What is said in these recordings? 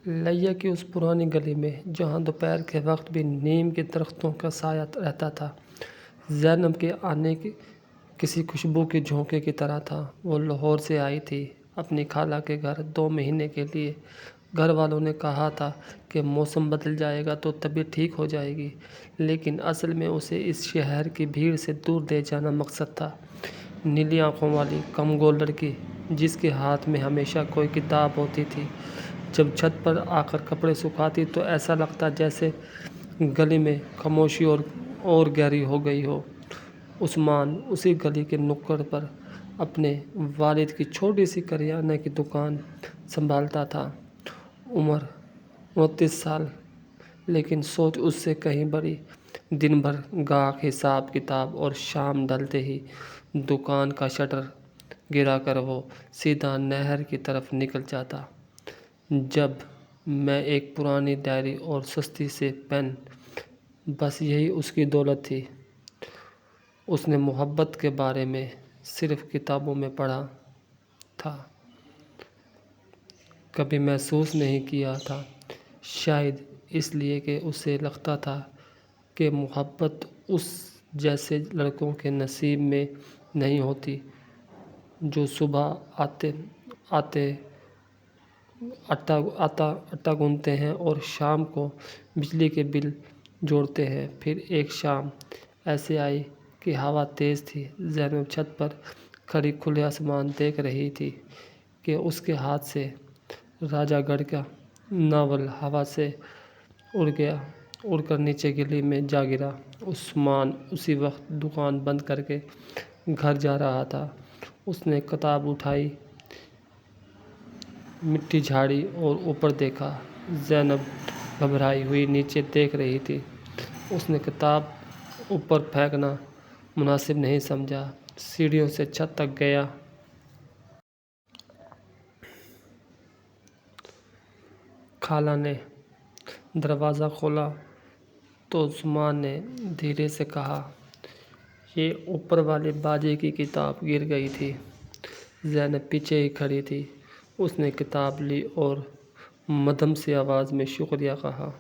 لیا کی اس پرانی گلی میں جہاں دوپہر کے وقت بھی نیم کے درختوں کا سایہ رہتا تھا، زینب کے آنے کسی خوشبو کے جھونکے کی طرح تھا۔ وہ لاہور سے آئی تھی اپنی خالہ کے گھر 2 مہینے کے لیے۔ گھر والوں نے کہا تھا کہ موسم بدل جائے گا تو طبیعت ٹھیک ہو جائے گی، لیکن اصل میں اسے اس شہر کی بھیڑ سے دور لے جانا مقصد تھا۔ نیلی آنکھوں والی کم گول لڑکی جس کے ہاتھ میں ہمیشہ کوئی کتاب ہوتی تھی، جب چھت پر آ کر کپڑے سکھاتی تو ایسا لگتا جیسے گلی میں خاموشی اور گہری ہو گئی ہو۔ عثمان اسی گلی کے نکڑ پر اپنے والد کی چھوٹی سی کریانے کی دکان سنبھالتا تھا۔ عمر 29 سال، لیکن سوچ اس سے کہیں بڑی۔ دن بھر گاہک، حساب کتاب، اور شام ڈھلتے ہی دکان کا شٹر گرا کر وہ سیدھا نہر کی طرف نکل جاتا۔ جب میں ایک پرانی ڈائری اور سستی سی پین، بس یہی اس کی دولت تھی۔ اس نے محبت کے بارے میں صرف کتابوں میں پڑھا تھا، کبھی محسوس نہیں کیا تھا۔ شاید اس لیے کہ اسے لگتا تھا کہ محبت اس جیسے لڑکوں کے نصیب میں نہیں ہوتی، جو صبح آتے آٹا گوندتے ہیں اور شام کو بجلی کے بل جوڑتے ہیں۔ پھر ایک شام ایسے آئی کہ ہوا تیز تھی۔ زینب چھت پر کھڑی کھلے آسمان دیکھ رہی تھی کہ اس کے ہاتھ سے راجہ گڑھ کا ناول ہوا سے اڑ کر نیچے گلی میں جا گرا۔ عثمان اسی وقت دکان بند کر کے گھر جا رہا تھا۔ اس نے کتاب اٹھائی، مٹی جھاڑی اور اوپر دیکھا۔ زینب گھبرائی ہوئی نیچے دیکھ رہی تھی۔ اس نے کتاب اوپر پھینکنا مناسب نہیں سمجھا۔ سیڑھیوں سے چھت تک گیا۔ خالہ نے دروازہ کھولا تو عثمان نے دھیرے سے کہا، "یہ اوپر والے باجے کی کتاب گر گئی تھی۔" زینب پیچھے ہی کھڑی تھی۔ اس نے کتاب لی اور مدھم سی آواز میں شکریہ کہا۔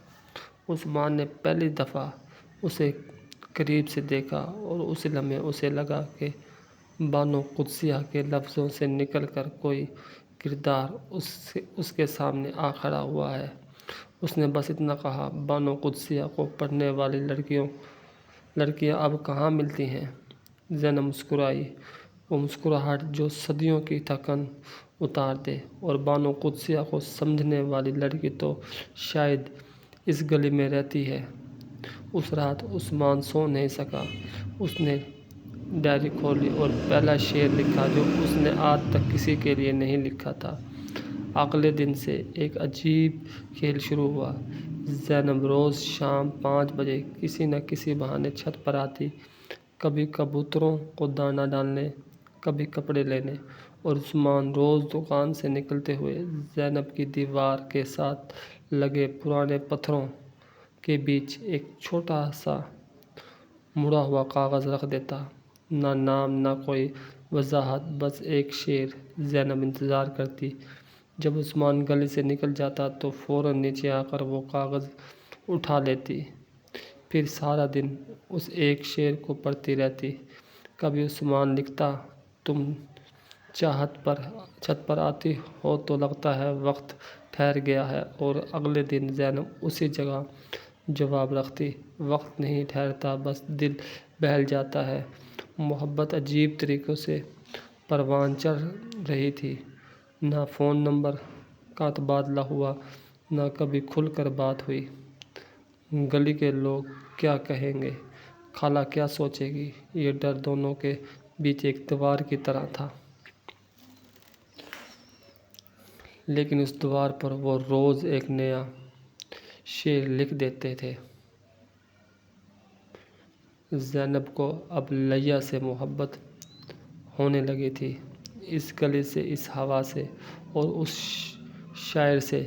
عثمان نے پہلی دفعہ اسے قریب سے دیکھا اور اسی لمحے اسے لگا کہ بانو قدسیہ کے لفظوں سے نکل کر کوئی کردار اس کے سامنے آ کھڑا ہوا ہے۔ اس نے بس اتنا کہا، "بانو قدسیہ کو پڑھنے والی لڑکیاں اب کہاں ملتی ہیں؟" زینب مسکرائی، وہ مسکراہٹ جو صدیوں کی تھکن اتار دے۔ "اور بانو قدسیہ کو سمجھنے والی لڑکی تو شاید اس گلی میں رہتی ہے۔" اس رات عثمان سو نہیں سکا۔ اس نے ڈائری کھولی اور پہلا شعر لکھا جو اس نے آج تک کسی کے لیے نہیں لکھا تھا۔ اگلے دن سے ایک عجیب کھیل شروع ہوا۔ زینب روز شام 5 بجے کسی نہ کسی بہانے چھت پر آتی، کبھی کبوتروں کو دانہ ڈالنے، کبھی کپڑے لینے، اور عثمان روز دکان سے نکلتے ہوئے زینب کی دیوار کے ساتھ لگے پرانے پتھروں کے بیچ ایک چھوٹا سا مڑا ہوا کاغذ رکھ دیتا۔ نہ نام، نہ کوئی وضاحت، بس ایک شعر۔ زینب انتظار کرتی۔ جب عثمان گلی سے نکل جاتا تو فوراً نیچے آ کر وہ کاغذ اٹھا لیتی، پھر سارا دن اس ایک شعر کو پڑھتی رہتی۔ کبھی عثمان لکھتا، "تم چھت پر آتی ہو تو لگتا ہے وقت ٹھہر گیا ہے"، اور اگلے دن زینب اسی جگہ جواب رکھتی، "وقت نہیں ٹھہرتا، بس دل بہل جاتا ہے۔" محبت عجیب طریقے سے پروان چڑھ رہی تھی۔ نہ فون نمبر کا تبادلہ ہوا، نہ کبھی کھل کر بات ہوئی۔ گلی کے لوگ کیا کہیں گے، خالہ کیا سوچے گی، یہ ڈر دونوں کے بیچ ایک دیوار کی طرح تھا۔ لیکن اس دیوار پر وہ روز ایک نیا شعر لکھ دیتے تھے۔ زینب کو اب لیا سے محبت ہونے لگی تھی، اس گلی سے، اس ہوا سے، اور اس شاعر سے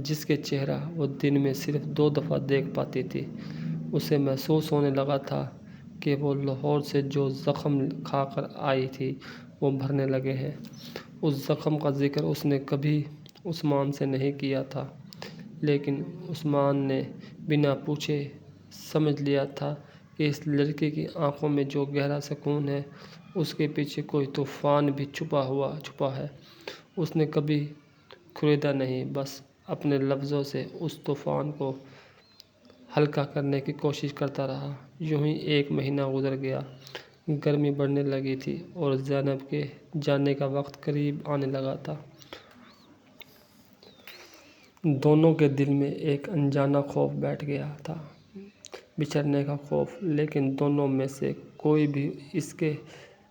جس کے چہرہ وہ دن میں صرف 2 دفعہ دیکھ پاتی تھی۔ اسے محسوس ہونے لگا تھا کہ وہ لاہور سے جو زخم کھا کر آئی تھی وہ بھرنے لگے ہیں۔ اس زخم کا ذکر اس نے کبھی عثمان سے نہیں کیا تھا۔ لیکن عثمان نے بنا پوچھے سمجھ لیا تھا کہ اس لڑکی کی آنکھوں میں جو گہرا سکون ہے اس کے پیچھے کوئی طوفان بھی چھپا ہے۔ اس نے کبھی خریدا نہیں، بس اپنے لفظوں سے اس طوفان کو ہلکا کرنے کی کوشش کرتا رہا۔ یوں ہی 1 مہینہ گزر گیا۔ گرمی بڑھنے لگی تھی اور زینب کے جانے کا وقت قریب آنے لگا تھا۔ دونوں کے دل میں ایک انجانا خوف بیٹھ گیا تھا، بچھڑنے کا خوف، لیکن دونوں میں سے کوئی بھی اس کے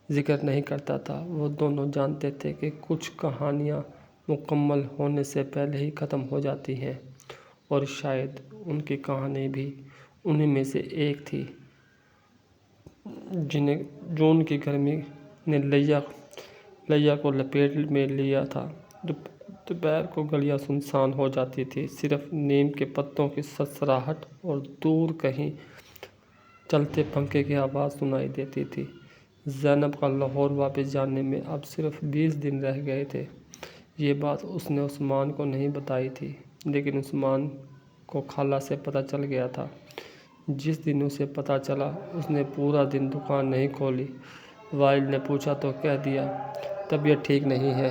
ذکر نہیں کرتا تھا۔ وہ دونوں جانتے تھے کہ کچھ کہانیاں مکمل ہونے سے پہلے ہی ختم ہو جاتی ہیں، اور شاید ان کی کہانی بھی انہی میں سے ایک تھی۔ جون کی گرمی نے لیا کو لپیٹ میں لیا تھا۔ دوپہر کو گلیاں سنسان ہو جاتی تھیں، صرف نیم کے پتوں کی سرسراہٹ اور دور کہیں چلتے پنکھے کی آواز سنائی دیتی تھی۔ زینب کا لاہور واپس جانے میں اب صرف 20 دن رہ گئے تھے۔ یہ بات اس نے عثمان کو نہیں بتائی تھی، لیکن عثمان کو خالہ سے پتہ چل گیا تھا۔ جس دن اسے پتہ چلا اس نے پورا دن دکان نہیں کھولی۔ وائل نے پوچھا تو کہہ دیا طبیعت ٹھیک نہیں ہے۔